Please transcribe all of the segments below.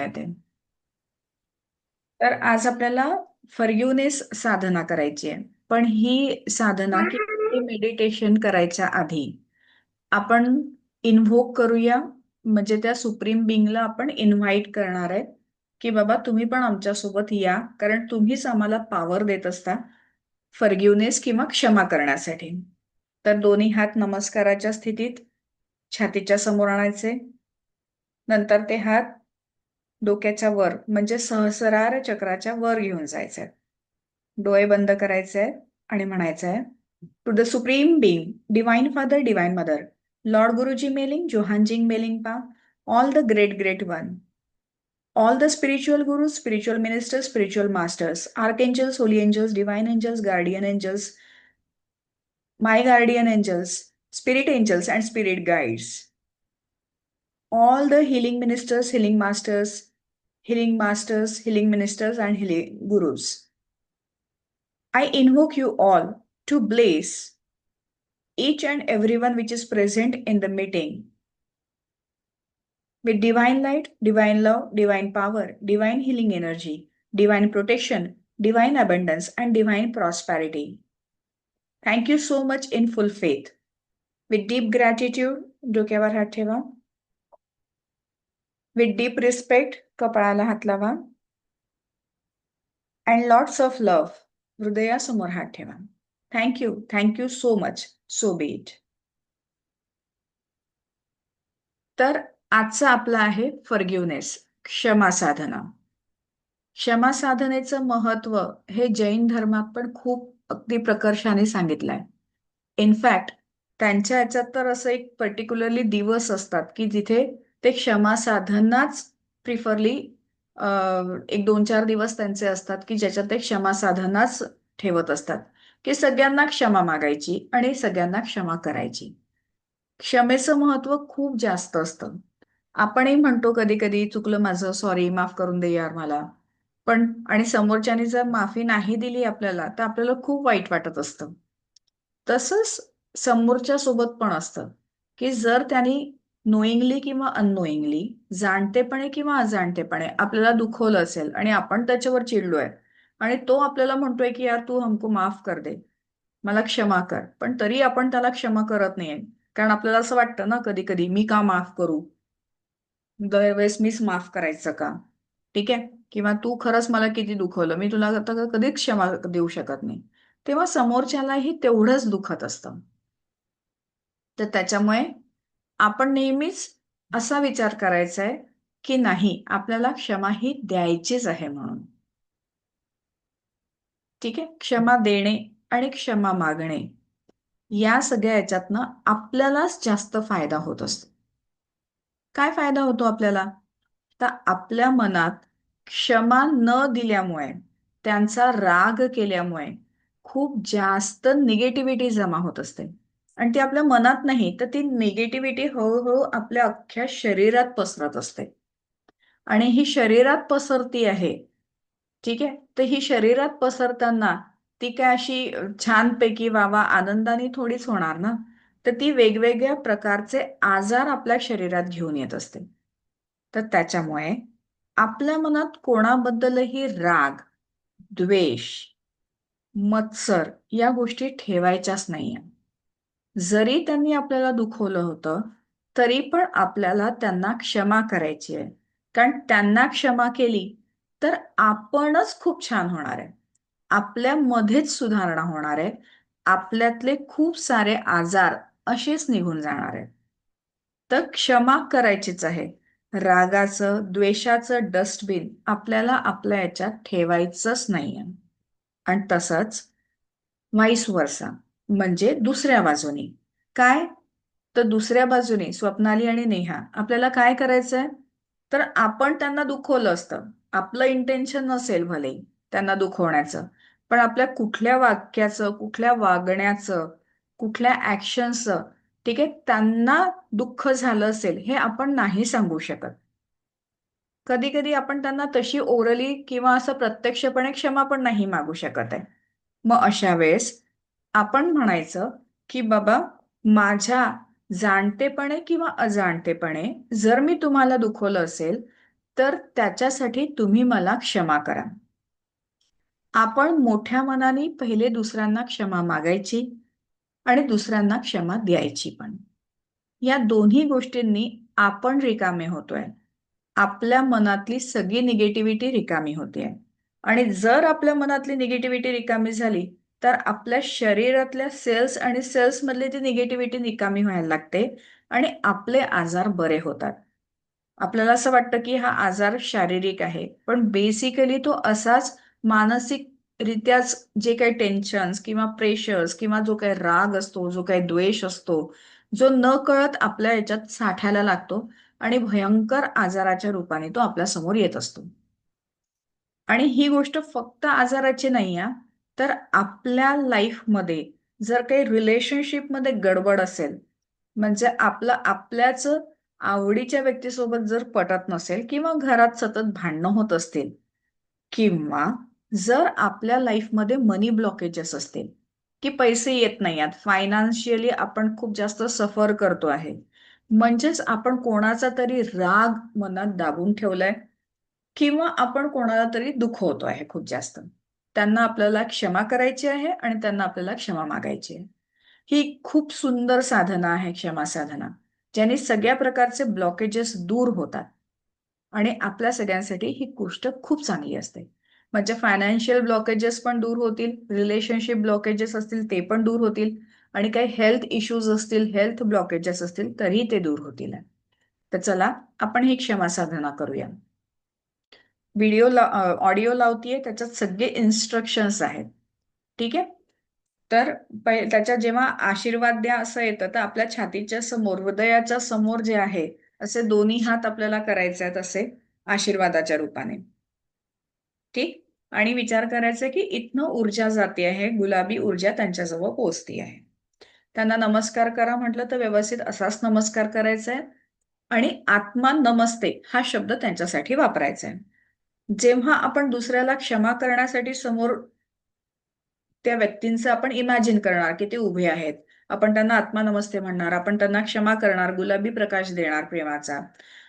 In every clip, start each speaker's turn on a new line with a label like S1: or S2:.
S1: म्हणता येते. तर आज आपल्याला फॉरगिव्हनेस साधना करायची आहे. पण ही साधना किंवा मेडिटेशन करायच्या आधी आपण इन्व्होक करूया, म्हणजे त्या सुप्रीम बिंगला आपण इन्व्हाइट करणार आहे की बाबा तुम्ही पण आमच्यासोबत या, कारण तुम्हीच आम्हाला पॉवर देत असता फॉरगिव्हनेस किंवा क्षमा करण्यासाठी. तर दोन्ही हात नमस्काराच्या स्थितीत छातीच्या समोर आणायचे. नंतर ते हात डोक्याच्या वर म्हणजे सहस्रार चक्राच्या वर घेऊन जायचे. डोळे बंद करायचे आणि म्हणायचंय, to the supreme being, divine father, divine mother, lord Guruji मेलिंग, जोहानजिंग मेलिंग पा, all the great great one, all the spiritual gurus, spiritual ministers, spiritual masters, archangels, holy angels, divine angels, guardian angels, my guardian angels, spirit angels, and spirit guides, all the healing masters, healing ministers, and healing gurus. I invoke you all to bless each and everyone which is present in the meeting with divine light, divine love, divine power, divine healing energy, divine protection, divine abundance, and divine prosperity. Thank you so much in full faith. With deep gratitude, डोक्यावर हात ठेवा. With deep respect, कपाळाला हात लावा. And lots of love, हृदयासमोर हात ठेवा. Thank you so much. So be it. तर आजचा आपला आहे फॉरगिव्हनेस, क्षमा साधना. क्षमा साधनेचं महत्व हे जैन धर्मात पण खूप अगदी प्रकर्षाने सांगितलंय. इनफॅक्ट त्यांच्या ह्याच्यात तर असं एक पर्टिक्युलरली दिवस असतात की जिथे ते क्षमा साधनाच प्रिफरली एक 2-4 दिवस त्यांचे असतात की ज्याच्यात ते क्षमा साधनाच ठेवत असतात, की सगळ्यांना क्षमा मागायची आणि सगळ्यांना क्षमा करायची. क्षमेचं महत्व खूप जास्त असतं. आपणही म्हणतो कधी कधी, चुकलं माझं, सॉरी, माफ करून दे यार मला. पण आणि समोरच्याने जर माफी नाही दिली आपल्याला तर आपल्याला खूप वाईट वाटत असतं. तसंच समोरच्या सोबत पण असतं की जर त्यांनी नोईंगली किंवा अननोईंगली, जाणतेपणे किंवा अजाणतेपणे आपल्याला दुखवलं असेल आणि आपण त्याच्यावर चिडलोय आणि तो आपल्याला म्हणतोय की यार तू हमको माफ कर दे, मला क्षमा कर, पण तरी आपण त्याला क्षमा करत नाहीये. कारण आपल्याला असं वाटतं ना कधी कधी, मी का माफ करू, दरवेळेस मीच माफ करायचं का, ठीक आहे, किंवा तू खरंच मला किती दुखवलं, मी तुला आता कधीच क्षमा देऊ शकत नाही. तेव्हा समोरच्यालाही तेवढंच दुखत असतं. तर त्याच्यामुळे आपण नेहमीच असा विचार करायचा आहे की नाही, आपल्याला क्षमा ही द्यायचीच आहे म्हणून. ठीक आहे, क्षमा देणे आणि क्षमा मागणे या सगळ्या याच्यातनं आपल्यालाच जास्त फायदा होत असतो. काय फायदा होतो आपल्याला? तर आपल्या मनात क्षमा न दिल्यामुळे, त्यांचा राग केल्यामुळे खूप जास्त निगेटिव्हिटी जमा होत असते. आणि ती आपल्या मनात नाही तर ती निगेटिव्हिटी हळूहळू आपल्या अख्ख्या शरीरात पसरत असते. आणि ही शरीरात पसरती आहे, ठीक आहे, तर ही शरीरात पसरताना ती काय अशी छानपैकी वावा आनंदाने थोडीच होणार ना, तर ती वेगवेगळ्या प्रकारचे आजार आपल्या शरीरात घेऊन येत असते. तर त्याच्यामुळे आपल्या मनात कोणाबद्दलही राग, द्वेष, मत्सर या गोष्टी ठेवायच्याच नाहीये. जरी त्यांनी आपल्याला दुखवलं होतं तरी पण आपल्याला त्यांना क्षमा करायची आहे. कारण त्यांना क्षमा केली तर आपणच खूप छान होणार आहे, आपल्यामध्येच सुधारणा होणार आहे, आपल्यातले खूप सारे आजार असेच निघून जाणार आहेत. तर क्षमा करायचीच आहे. रागाचं, द्वेषाचं डस्टबिन आपल्याला आपल्या याच्यात ठेवायचंच नाहीये. आणि तसंच व्हाईस वर्सा, म्हणजे दुसऱ्या बाजूनी काय? तर दुसऱ्या बाजूने स्वप्नाली आणि नेहा आपल्याला काय करायचंय? तर आपण त्यांना दुखवलं असतं, आपलं इंटेन्शन नसेल भले त्यांना दुखवण्याचं, पण आपल्या कुठल्या वाक्याचं, कुठल्या वागण्याचं, कुठल्या ऍक्शनचं, ठीक आहे, त्यांना दुःख झालं असेल हे आपण नाही सांगू शकत. कधी कधी आपण त्यांना तशी ओरली किंवा असं प्रत्यक्षपणे क्षमा पण नाही मागू शकत आहे. मग अशा वेळेस आपण म्हणायचं की बाबा, माझ्या जाणतेपणे किंवा अजाणतेपणे जर मी तुम्हाला दुखवलं असेल तर त्याच्यासाठी तुम्ही मला क्षमा करा. आपण मोठ्या मनाने पहिले दुसऱ्यांना क्षमा मागायची आणि दुसऱ्यांना क्षमा द्यायची पण. या दोन्ही गोष्टींनी आपण रिकामे होतोय. आपल्या मनातली सगळी निगेटिव्हिटी रिकामी होते. आणि जर आपल्या मनातली निगेटिव्हिटी रिकामी झाली तर आपल्या शरीरातल्या सेल्स आणि सेल्स मधली ती निगेटिव्हिटी रिकामी व्हायला लागते आणि आपले आजार बरे होतात. आपल्याला असं वाटतं की हा आजार शारीरिक आहे, पण बेसिकली तो असाच मानसिक रित्याच जे काही टेन्शन्स किंवा प्रेशर्स किंवा जो काही राग असतो, जो काही द्वेष असतो, जो न कळत आपल्या याच्यात साठायला लागतो आणि भयंकर आजाराच्या रूपाने तो आपल्या समोर येत असतो. आणि ही गोष्ट फक्त आजाराची नाही आहे, तर आपल्या लाईफमध्ये जर काही रिलेशनशिपमध्ये गडबड असेल, म्हणजे आपल्याच आवडीच्या व्यक्तीसोबत जर पटत नसेल किंवा घरात सतत भांडणं होत असतील किंवा जर आपल्या लाईफमध्ये मनी ब्लॉकेजेस असतील की पैसे येत नाही आहेत, फायनान्शियली आपण खूप जास्त सफर करतो आहे, म्हणजेच आपण कोणाचा तरी राग मनात दाबून ठेवलाय किंवा आपण कोणाला तरी दुखवतो आहे खूप जास्त, त्यांना आपल्याला क्षमा करायची आहे आणि त्यांना आपल्याला क्षमा मागायची आहे. ही खूप सुंदर साधना आहे क्षमा साधना, ज्याने सगळ्या प्रकारचे ब्लॉकेजेस दूर होतात आणि आपल्या सगळ्यांसाठी ही गोष्ट खूप चांगली असते. म्हणजे फायनान्शियल ब्लॉकेजेस पण दूर होतील, रिलेशनशिप ब्लॉकेजेस असतील ते पण दूर होतील आणि काही हेल्थ इश्यूज असतील, हेल्थ ब्लॉकेजेस असतील तरी ते दूर होतील. तर चला आपण ही क्षमा साधना करूया. ऑडिओ लावतीये, त्याच्यात सगळे इन्स्ट्रक्शन्स आहेत. ठीक आहे. तर त्याच्या जेव्हा आशीर्वाद द्या असं येतं तर आपल्या छातीच्या समोर, हृदयाच्या समोर जे आहे असे दोन्ही हात आपल्याला करायचे आहेत असे आशीर्वादाच्या रूपाने. ठीक. आणि विचार करायचा की इथनं ऊर्जा जाते आहे, गुलाबी ऊर्जा त्यांच्याजवळ पोहोचती आहे. त्यांना नमस्कार करा म्हटलं तर व्यवस्थित असाच नमस्कार करायचा आहे आणि आत्मा नमस्ते हा शब्द त्यांच्यासाठी वापरायचा आहे. जेव्हा आपण दुसऱ्याला क्षमा करण्यासाठी समोर त्या व्यक्तींचं आपण इमॅजिन करणार की ते उभे आहेत, आपण त्यांना आत्मा नमस्ते म्हणणार, आपण त्यांना क्षमा करणार, गुलाबी प्रकाश देणार प्रेमाचा,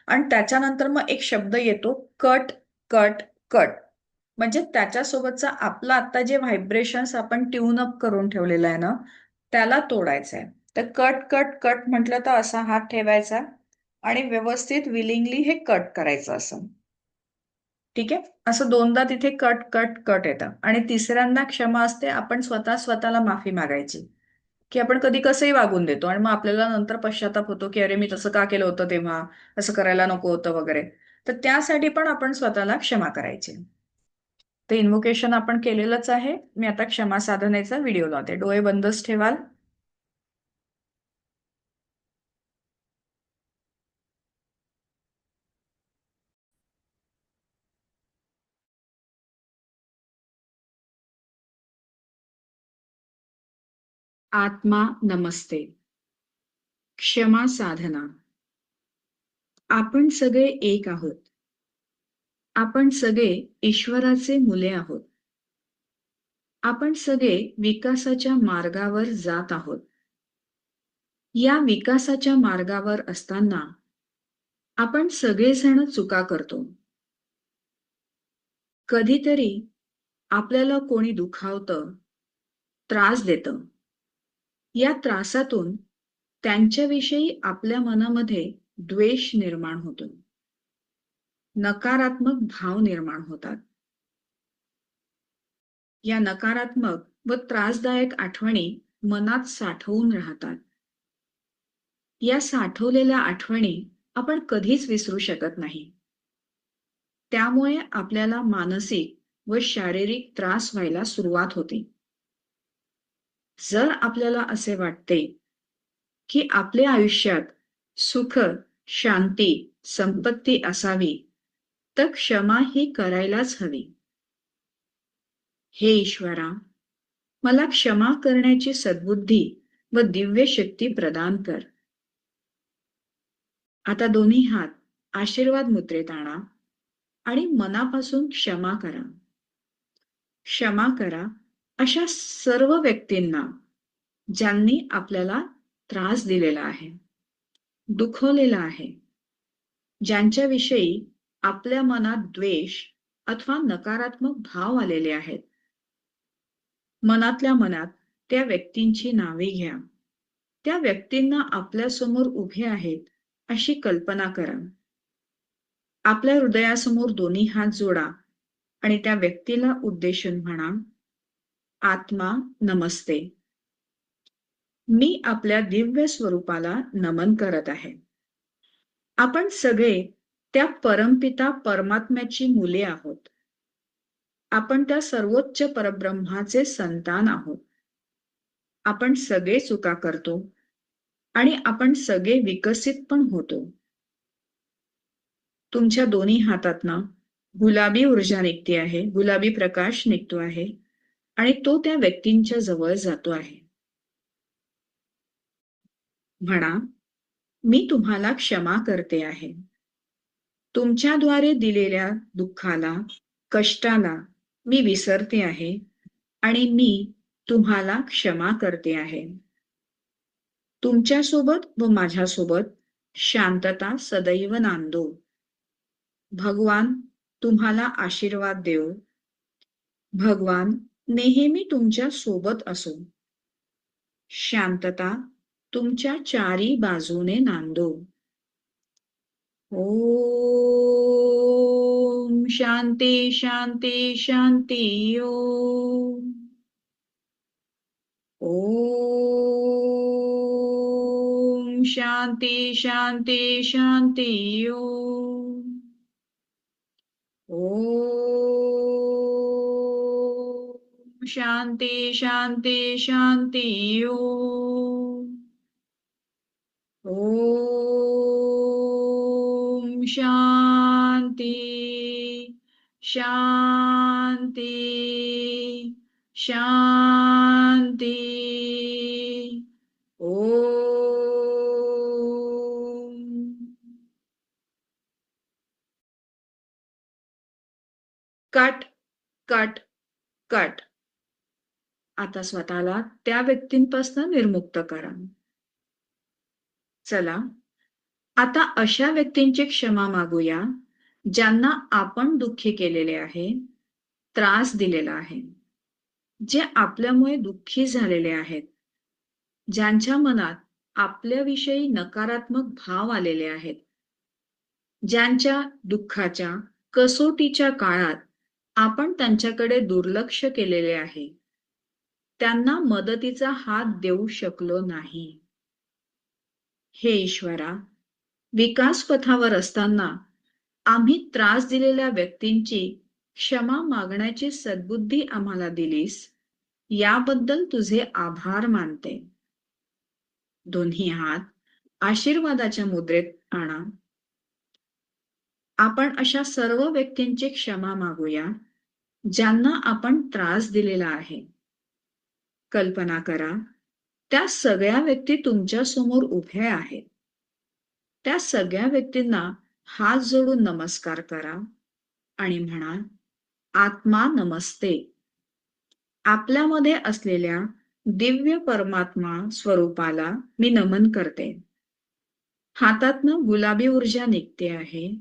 S1: आणि त्याच्यानंतर मग एक शब्द येतो कट कट कट. म्हणजे त्याच्यासोबतचा आपला आता जे व्हायब्रेशन्स आपण ट्यून अप करून ठेवलेला आहे ना त्याला तोडायचं आहे. तर कट कट कट म्हटलं तर असा हात ठेवायचा आणि व्यवस्थित विलिंगली हे कट करायचं असं. ठीक आहे. असं दोनदा तिथे कट कट कट येतं आणि तिसऱ्यांदा क्षमा असते, आपण स्वतःला माफी मागायची की आपण कधी कसंही वागून देतो आणि मग आपल्याला नंतर पश्चाताप होतो की अरे मी तसं का केलं होतं तेव्हा, असं करायला नको होतं वगैरे. तर त्यासाठी पण आपण स्वतःला क्षमा करायची. ते इन्व्होकेशन आपण केलेलंच आहे. मी आता क्षमा साधनेचा व्हिडिओ लावते. डोळे बंदच ठेवाल. आत्मा नमस्ते. क्षमा साधना. आपण सगळे एक आहोत. आपण सगळे ईश्वराचे मुले आहोत. आपण सगळे विकासाच्या मार्गावर जात आहोत. या विकासाच्या मार्गावर असताना आपण सगळेजण चुका करतो. कधीतरी आपल्याला कोणी दुखावतं, त्रास देतं. या त्रासातून त्यांच्याविषयी आपल्या मनामध्ये द्वेष निर्माण होतो. नकारात्मक भाव निर्माण होतात. या नकारात्मक व त्रासदायक आठवणी मनात साठवून राहतात. या साठवलेल्या आठवणी आपण कधीच विसरू शकत नाही. त्यामुळे आपल्याला मानसिक व शारीरिक त्रास व्हायला सुरुवात होते. जर आपल्याला असे वाटते की आपल्या आयुष्यात सुख, शांती, संपत्ती असावी, तर क्षमा ही करायलाच हवी. हे ईश्वरा, मला क्षमा करण्याची सद्बुद्धी व दिव्य शक्ती प्रदान कर. आता दोन्ही हात आशीर्वाद मुद्रेत आणा आणि मनापासून क्षमा करा. क्षमा करा अशा सर्व व्यक्तींना ज्यांनी आपल्याला त्रास दिलेला आहे, दुखवलेला आहे, ज्यांच्याविषयी आपल्या मनात द्वेष अथवा नकारात्मक भाव आलेले आहेत. मनातल्या मनात त्या व्यक्तींची नावे घ्या. त्या व्यक्तींना आपल्यासमोर उभे आहेत अशी कल्पना करा. आपल्या हृदयासमोर दोन्ही हात जोडा आणि त्या व्यक्तीला उद्देशून म्हणा, आत्मा नमस्ते. मी आपल्या दिव्य स्वरूपाला नमन करत आहे. आपण सगळे त्या परमपिता परमात्म्याची मुले आहोत. आपण त्या सर्वोच्च परब्रह्माचे संतान आहोत. आपण सगळे चुका करतो आणि आपण सगळे विकसित पण होतो. तुमच्या दोन्ही हातातनं गुलाबी ऊर्जा निघते आहे, गुलाबी प्रकाश निघतो आहे आणि तो त्या व्यक्तींच्या जवळ जातो आहे. म्हणा, मी तुम्हाला क्षमा करते आहे. तुमच्याद्वारे दिलेल्या दुःखाला, कष्टाला मी विसरते आहे आणि मी तुम्हाला क्षमा करते आहे. तुमच्यासोबत व माझ्यासोबत शांतता सदैव नांदो. भगवान तुम्हाला आशीर्वाद देव. भगवान नेहमी तुमच्या सोबत असो. शांतता तुमच्या चारी बाजूने नांदो. ओम शांती शांती शांती ओम. ओम शांती शांती शांती ओम. ओम शांती शांती शांती ओम. ओम शांती शांती शांती ओम. Cut cut cut. आता स्वतःला त्या व्यक्तींपासून निर्मुक्त करा. चला आता अशा व्यक्तींची क्षमा मागूया ज्यांना आपण दुःखी केलेले आहे, त्रास दिलेला आहे, जे आपल्यामुळे दुःखी झालेले आहेत, ज्यांच्या मनात आपल्याविषयी नकारात्मक भाव आलेले आहेत, ज्यांच्या दुःखाच्या कसोटीच्या काळात आपण त्यांच्याकडे दुर्लक्ष केलेले आहे, त्यांना मदतीचा हात देऊ शकलो नाही. हे ईश्वरा, विकास पथावर असताना आम्ही त्रास दिलेल्या व्यक्तींची क्षमा मागण्याची सद्बुद्धी आम्हाला दिलीस, याबद्दल तुझे आभार मानते. दोन्ही हात आशीर्वादाच्या मुद्रेत आणा. आपण अशा सर्व व्यक्तींची क्षमा मागूया ज्यांना आपण त्रास दिलेला आहे. कल्पना करा, त्या सगळ्या व्यक्ती तुमच्या समोर उभ्या आहेत. त्या सगळ्या व्यक्तींना हात जोडून नमस्कार करा आणि म्हणा, आत्मा नमस्ते. आपल्यामध्ये असलेल्या दिव्य परमात्मा स्वरूपाला मी नमन करते. हातातनं गुलाबी ऊर्जा निघते आहे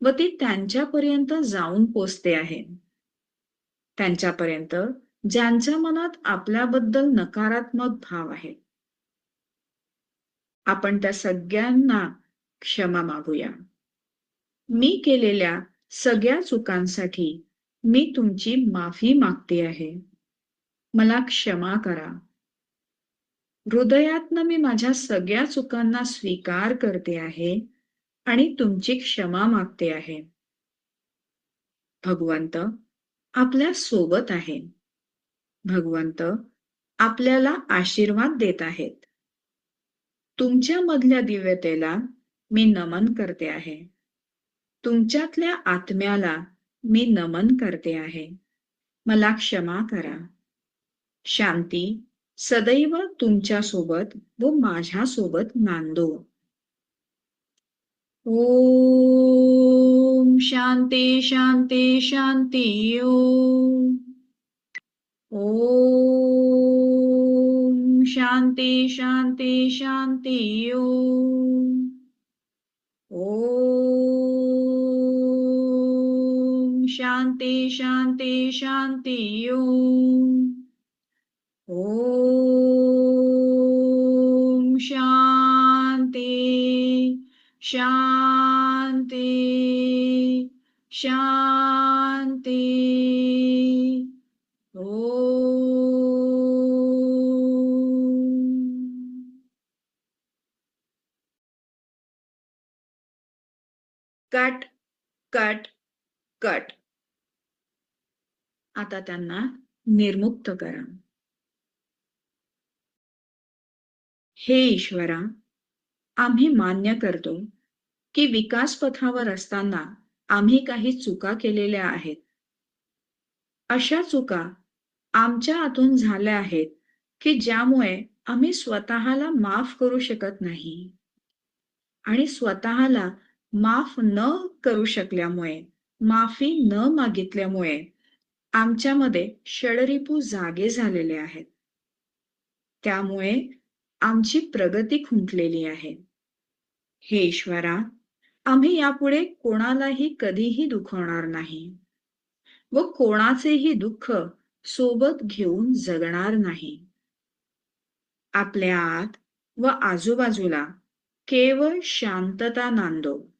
S1: व ती त्यांच्यापर्यंत जाऊन पोचते आहे. त्यांच्यापर्यंत ज्यांच्या मनात आपल्याबद्दल नकारात्मक भाव आहे. आपण त्या सगळ्यांना क्षमा मागूया. मी केलेल्या सगळ्या चुकांसाठी मी तुमची माफी मागते आहे. मला क्षमा करा. हृदयातनं मी माझ्या सगळ्या चुकांना स्वीकार करते आहे आणि तुमची क्षमा मागते आहे. भगवंत आपल्या सोबत आहे. भगवंत आपल्याला आशीर्वाद देत आहेत. तुमच्या मधल्या दिव्यतेला मी नमन करते आहे. तुमच्यातल्या आत्म्याला मी नमन करते आहे. मला क्षमा करा. शांती सदैव तुमच्या सोबत व माझ्या सोबत नांदो. ओम शांती शांती शांती ओम. ओम शांती शांती शांती ओम. ओम शांती शांती शांती ओम. ओम शांती शांती शांती ओम. Cut cut cut. आता त्यांना निर्मुक्त करा. हे ईश्वरा, आम्ही मान्य करतो की विकास पथावर असताना आम्ही काही चुका केलेल्या आहेत. अशा चुका आमच्या हातून झाल्या आहेत की ज्यामुळे आम्ही स्वतःला माफ करू शकत नाही. आणि स्वतःला माफ न करू शकल्यामुळे, माफी न मागितल्यामुळे आमच्यामध्ये षडरिपू जागे झालेले आहेत. त्यामुळे आमची प्रगती खुंटलेली आहे. हे ईश्वरा, आम्ही यापुढे कोणालाही कधीही दुखवणार नाही व कोणाचेही दुःख सोबत घेऊन जगणार नाही. आपल्या आत व आजूबाजूला केवळ शांतता नांदो.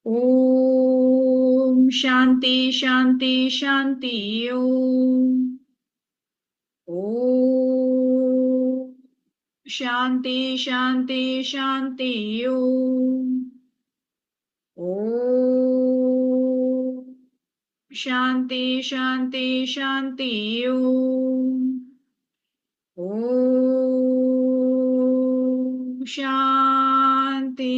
S1: ओम शांती शांती शांती ओम. ओम शांती शांती शांती ओम. ओम शांती शांती शांती ओम. ओम शांती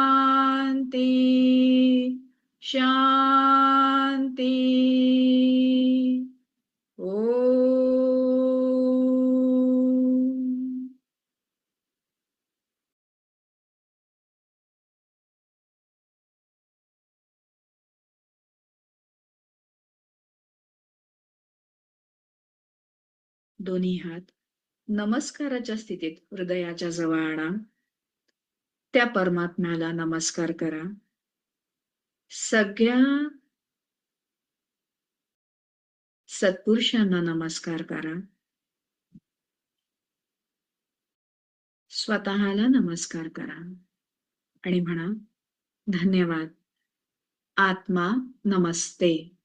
S1: शांती शांती ओम. दोन्ही हात नमस्काराच्या स्थितीत हृदयाच्या जवळ आणा. त्या परमात्म्याला नमस्कार करा. सगळ्या सत्पुरुषांना नमस्कार करा. स्वतःला नमस्कार करा आणि म्हणा, धन्यवाद. आत्मा नमस्ते.